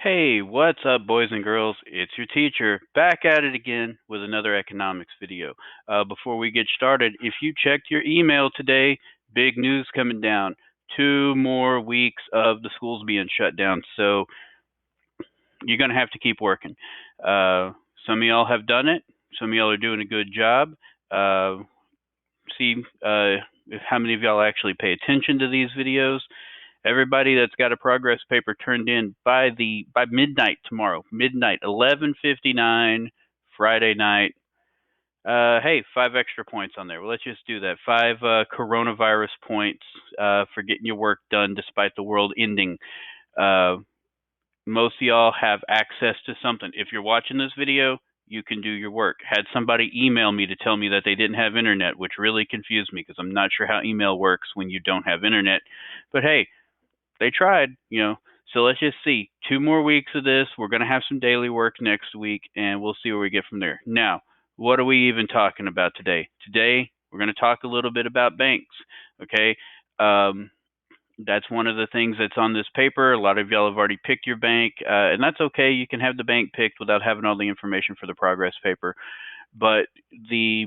Hey, what's up, boys and girls? It's your teacher back at it again with another economics video. Before we get started, if you checked your email today, big news coming down. 2 more weeks of the schools being shut down, so you're going to have to keep working. Some of y'all have done it. Some of y'all are doing a good job. Uh, see how many of y'all actually pay attention to these videos. Everybody that's got a progress paper turned in by midnight tomorrow, midnight, 11:59, Friday night. Hey, 5 extra points on there. Well, let's just do that. 5 coronavirus points for getting your work done despite the world ending. Uh, Most of y'all have access to something. If you're watching this video, you can do your work. Had somebody email me to tell me that they didn't have internet, which really confused me because I'm not sure how email works when you don't have internet. But hey, they tried. So let's just see. 2 more weeks of this. We're going to have some daily work next week, and we'll see where we get from there. Now, what are we even talking about today? Today, we're going to talk a little bit about banks. Okay. That's one of the things that's on this paper. A lot of y'all have already picked your bank, and that's okay. You can have the bank picked without having all the information for the progress paper. But the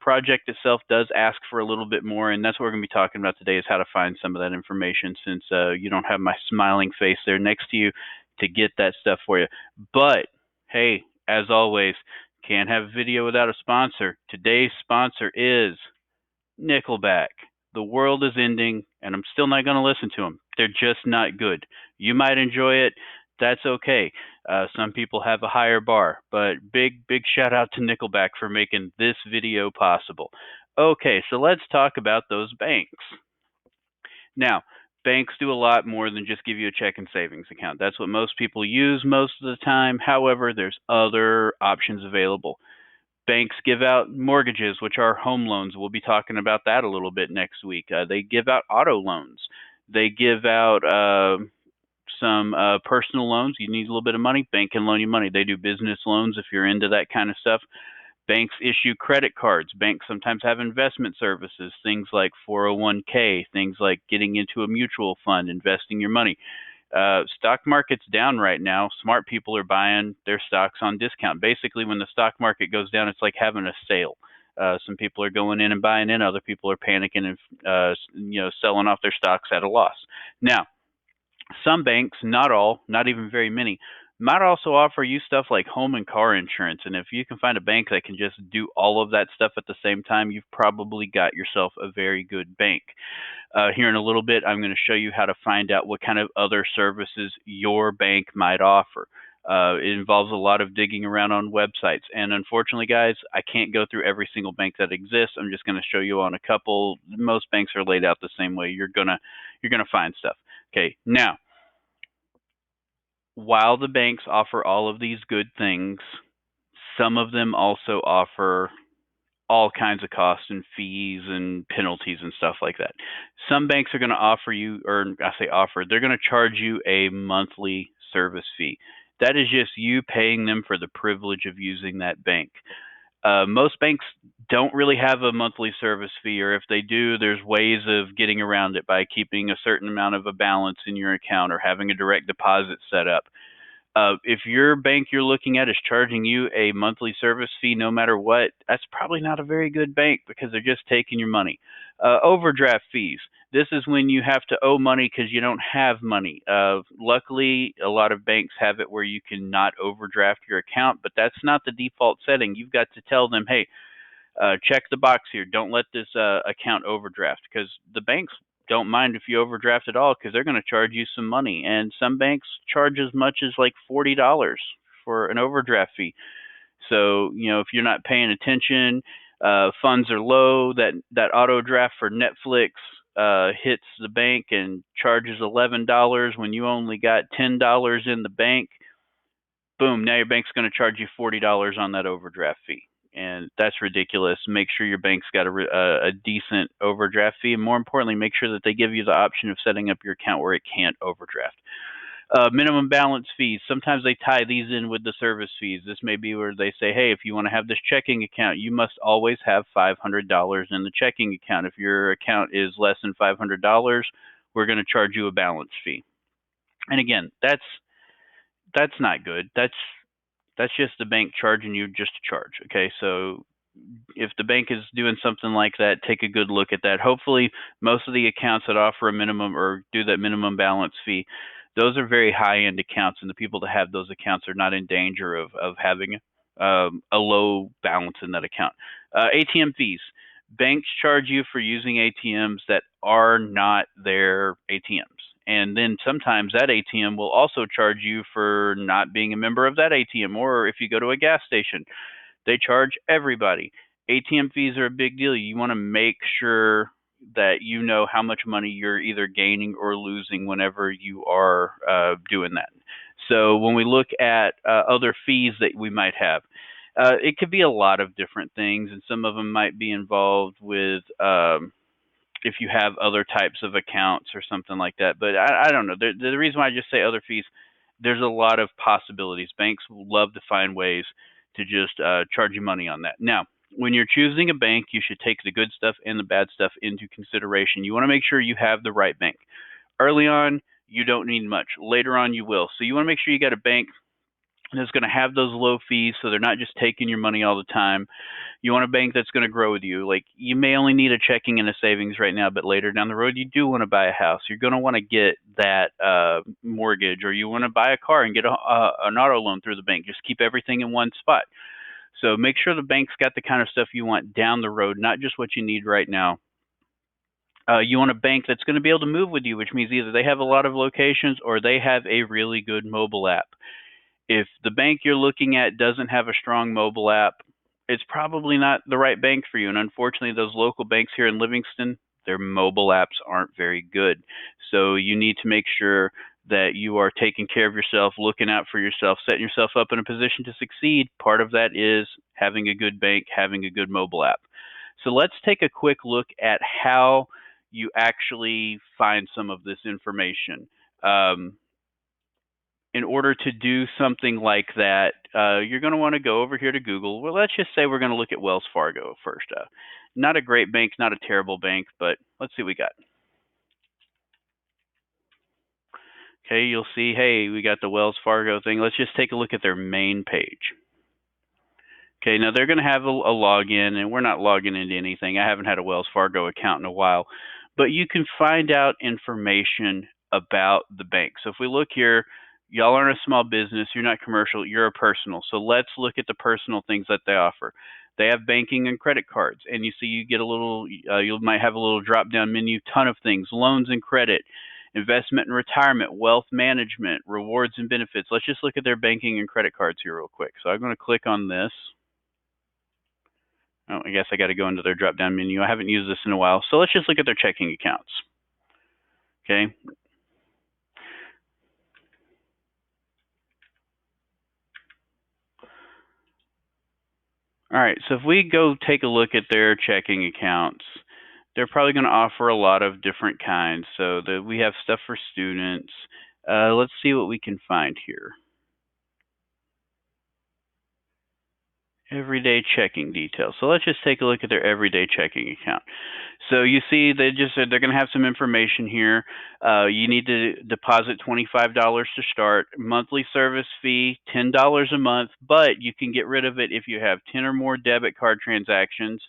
project itself does ask for a little bit more, and that's what we're going to be talking about today is how to find some of that information since you don't have my smiling face there next to you to get that stuff for you. But, hey, as always, can't have a video without a sponsor. Today's sponsor is Nickelback. The world is ending, and I'm still not going to listen to them. They're just not good. You might enjoy it. That's okay. Some people have a higher bar, but big shout out to Nickelback for making this video possible. Okay, so let's talk about those banks. Now, banks do a lot more than just give you a check and savings account. That's what most people use most of the time. However, there's other options available. Banks give out mortgages, which are home loans. We'll be talking about that a little bit next week. They give out auto loans. They give out some personal loans. You need a little bit of money, bank can loan you money. They do business loans if you're into that kind of stuff. Banks issue credit cards. Banks sometimes have investment services, things like 401k, things like getting into a mutual fund, investing your money. Stock market's down right now. Smart people are buying their stocks on discount. Basically, when the stock market goes down, it's like having a sale. Some people are going in and buying in. Other people are panicking and selling off their stocks at a loss. Now, some banks, not all, not even very many, might also offer you stuff like home and car insurance. And if you can find a bank that can just do all of that stuff at the same time, you've probably got yourself a very good bank. Here in a little bit, I'm going to show you how to find out what kind of other services your bank might offer. It involves a lot of digging around on websites. And unfortunately, guys, I can't go through every single bank that exists. I'm just going to show you on a couple. Most banks are laid out the same way. You're gonna find stuff. Okay, now, while the banks offer all of these good things, some of them also offer all kinds of costs and fees and penalties and stuff like that. Some banks are going to offer you, or I say offer, they're going to charge you a monthly service fee. That is just you paying them for the privilege of using that bank. Most banks don't really have a monthly service fee, or if they do, there's ways of getting around it by keeping a certain amount of a balance in your account or having a direct deposit set up. If your bank you're looking at is charging you a monthly service fee no matter what, that's probably not a very good bank because they're just taking your money. Overdraft fees. This is when you have to owe money because you don't have money. Luckily, a lot of banks have it where you can not overdraft your account, but that's not the default setting. You've got to tell them, hey, check the box here. Don't let this account overdraft because the banks don't mind if you overdraft at all because they're going to charge you some money. And some banks charge as much as like $40 for an overdraft fee. So, if you're not paying attention, funds are low, that auto draft for Netflix hits the bank and charges $11 when you only got $10 in the bank. Boom, now your bank's going to charge you $40 on that overdraft fee. And that's ridiculous. Make sure your bank's got a decent overdraft fee. And more importantly, make sure that they give you the option of setting up your account where it can't overdraft. Minimum balance fees. Sometimes they tie these in with the service fees. This may be where they say, hey, if you want to have this checking account, you must always have $500 in the checking account. If your account is less than $500, we're going to charge you a balance fee. And again, that's not good. That's just the bank charging you just to charge. Okay, so if the bank is doing something like that, take a good look at that. Hopefully, most of the accounts that offer a minimum or do that minimum balance fee, those are very high-end accounts, and the people that have those accounts are not in danger of having a low balance in that account. ATM fees. Banks charge you for using ATMs that are not their ATMs. And then sometimes that ATM will also charge you for not being a member of that ATM. Or if you go to a gas station, they charge everybody. ATM fees are a big deal. You want to make sure that you know how much money you're either gaining or losing whenever you are doing that. So when we look at other fees that we might have, it could be a lot of different things, and some of them might be involved with if you have other types of accounts or something like that. But I don't know. The reason why I just say other fees, there's a lot of possibilities. Banks love to find ways to just charge you money on that. Now, when you're choosing a bank, you should take the good stuff and the bad stuff into consideration. You want to make sure you have the right bank. Early on, you don't need much. Later on, you will. So you want to make sure you got a bank that's going to have those low fees so they're not just taking your money all the time. You want a bank that's going to grow with you. Like, you may only need a checking and a savings right now, but later down the road, you do want to buy a house. You're going to want to get that mortgage, or you want to buy a car and get an auto loan through the bank. Just keep everything in one spot. So make sure the bank's got the kind of stuff you want down the road, not just what you need right now. You want a bank that's going to be able to move with you, which means either they have a lot of locations or they have a really good mobile app. If the bank you're looking at doesn't have a strong mobile app, it's probably not the right bank for you. And unfortunately, those local banks here in Livingston, their mobile apps aren't very good. So you need to make sure that you are taking care of yourself, looking out for yourself, setting yourself up in a position to succeed. Part of that is having a good bank, having a good mobile app. So let's take a quick look at how you actually find some of this information. In order to do something like that, you're going to want to go over here to Google. Well, let's just say we're going to look at Wells Fargo first. Not a great bank, not a terrible bank, but let's see what we got. Okay, you'll see, hey, we got the Wells Fargo thing. Let's just take a look at their main page. Okay, now they're going to have a login, and we're not logging into anything. I haven't had a Wells Fargo account in a while, but you can find out information about the bank. So if we look here, y'all aren't a small business, you're not commercial, you're a personal. So let's look at the personal things that they offer. They have banking and credit cards, and you see you get a little, you might have a little drop-down menu, ton of things, loans and credit, investment and retirement, wealth management, rewards and benefits. Let's just look at their banking and credit cards here real quick. So I'm going to click on this. Oh, I guess I got to go into their drop-down menu. I haven't used this in a while. So let's just look at their checking accounts. Okay. All right, so if we go take a look at their checking accounts, they're probably going to offer a lot of different kinds. So we have stuff for students. Let's see what we can find here. Everyday checking details. So let's just take a look at their everyday checking account. So you see they just said they're going to have some information here. You need to deposit $25 to start. Monthly service fee, $10 a month, but you can get rid of it if you have 10 or more debit card transactions.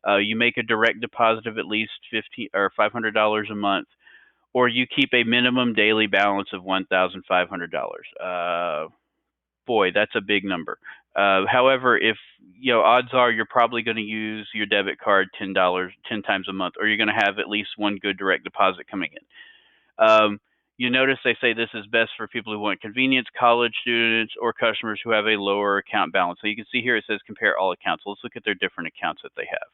You make a direct deposit of at least $500 a month, or you keep a minimum daily balance of $1,500. Boy, that's a big number. However, if odds are you're probably going to use your debit card $10 10 times a month, or you're going to have at least one good direct deposit coming in. You notice they say this is best for people who want convenience, college students, or customers who have a lower account balance. So you can see here it says compare all accounts. Let's look at their different accounts that they have.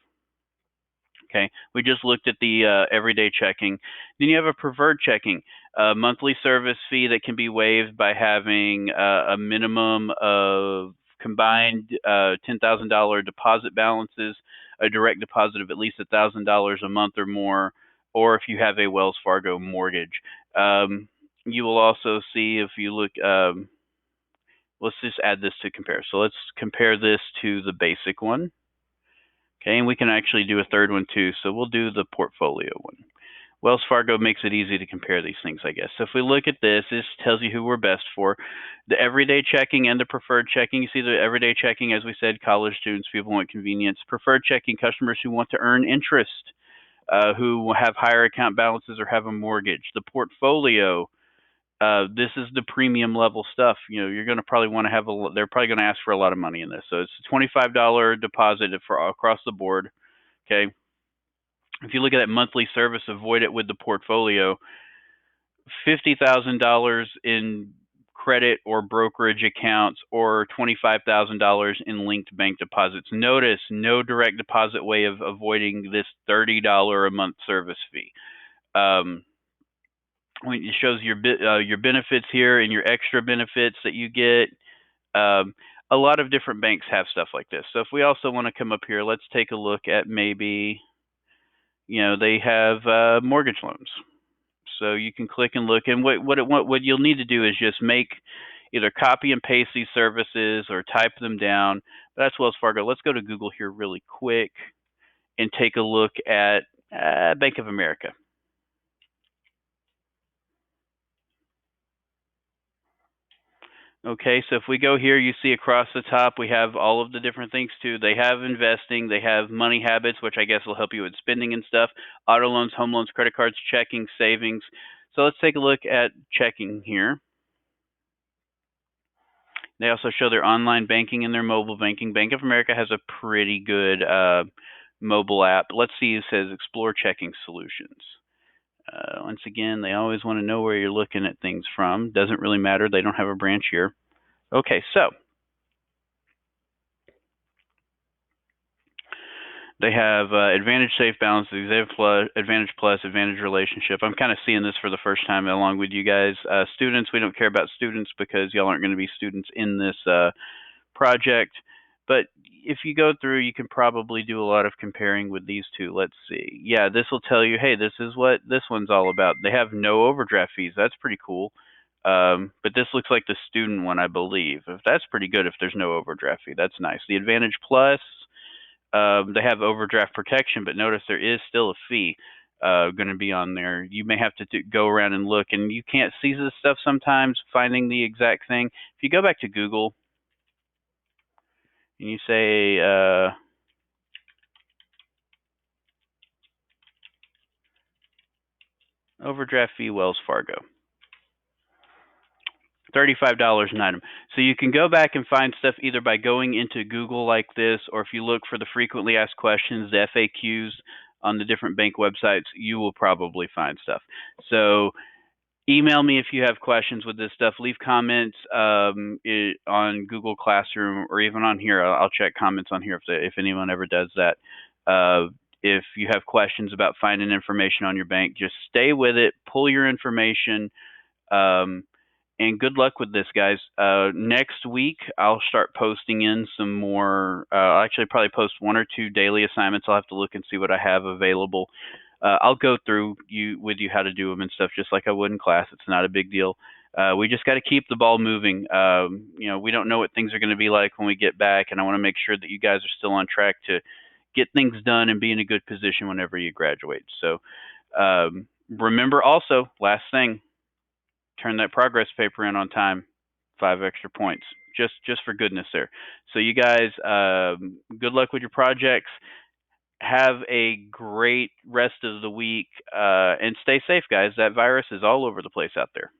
Okay, we just looked at the everyday checking. Then you have a preferred checking, a monthly service fee that can be waived by having a minimum of combined $10,000 deposit balances, a direct deposit of at least $1,000 a month or more, or if you have a Wells Fargo mortgage. You will also see if you look, let's just add this to compare. So let's compare this to the basic one. Okay, and we can actually do a third one too. So we'll do the portfolio one. Wells Fargo makes it easy to compare these things, I guess. So if we look at this, this tells you who we're best for. The everyday checking and the preferred checking. You see the everyday checking, as we said, college students, people want convenience. Preferred checking, customers who want to earn interest, who have higher account balances or have a mortgage. The portfolio, this is the premium level stuff. You know, you're going to probably want to have they're probably going to ask for a lot of money in this. So it's a $25 deposit for across the board. Okay. If you look at that monthly service, avoid it with the portfolio. $50,000 in credit or brokerage accounts or $25,000 in linked bank deposits. Notice no direct deposit way of avoiding this $30 a month service fee. It shows your benefits here and your extra benefits that you get. A lot of different banks have stuff like this. So if we also want to come up here, let's take a look at maybe, you know, they have mortgage loans. So you can click and look, and what you'll need to do is just make either copy and paste these services or type them down. But that's Wells Fargo. Let's go to Google here really quick and take a look at Bank of America. Okay, so if we go here, you see across the top, we have all of the different things too. They have investing, they have money habits, which I guess will help you with spending and stuff, auto loans, home loans, credit cards, checking, savings. So let's take a look at checking here. They also show their online banking and their mobile banking. Bank of America has a pretty good mobile app. Let's see, it says Explore Checking Solutions. Once again, they always want to know where you're looking at things from. Doesn't really matter. They don't have a branch here. Okay, so they have Advantage Safe Balance, Advantage Plus, Advantage Relationship. I'm kind of seeing this for the first time along with you guys. Students, we don't care about students because y'all aren't going to be students in this project. But if you go through, you can probably do a lot of comparing with these two. Let's see. Yeah, this will tell you, hey, this is what this one's all about. They have no overdraft fees. That's pretty cool. But this looks like the student one, I believe. If that's pretty good if there's no overdraft fee. That's nice. The Advantage Plus, they have overdraft protection, but notice there is still a fee going to be on there. You may have to go around and look, and you can't see this stuff sometimes, finding the exact thing. If you go back to Google and you say overdraft fee Wells Fargo, $35 an item. So you can go back and find stuff either by going into Google like this, or if you look for the frequently asked questions, the FAQs on the different bank websites, you will probably find stuff. So email me if you have questions with this stuff. Leave comments on Google Classroom or even on here. I'll check comments on here if anyone ever does that. If you have questions about finding information on your bank, just stay with it, pull your information, and good luck with this, guys. Next week, I'll start posting in some more. I'll actually probably post 1 or 2 daily assignments. I'll have to look and see what I have available. I'll go through with you how to do them and stuff just like I would in class. It's not a big deal. We just got to keep the ball moving. You know, we don't know what things are going to be like when we get back, and I want to make sure that you guys are still on track to get things done and be in a good position whenever you graduate. So remember also, last thing, turn that progress paper in on time. 5 extra points, just for goodness there. So you guys, good luck with your projects. Have a great rest of the week, and stay safe, guys. That virus is all over the place out there.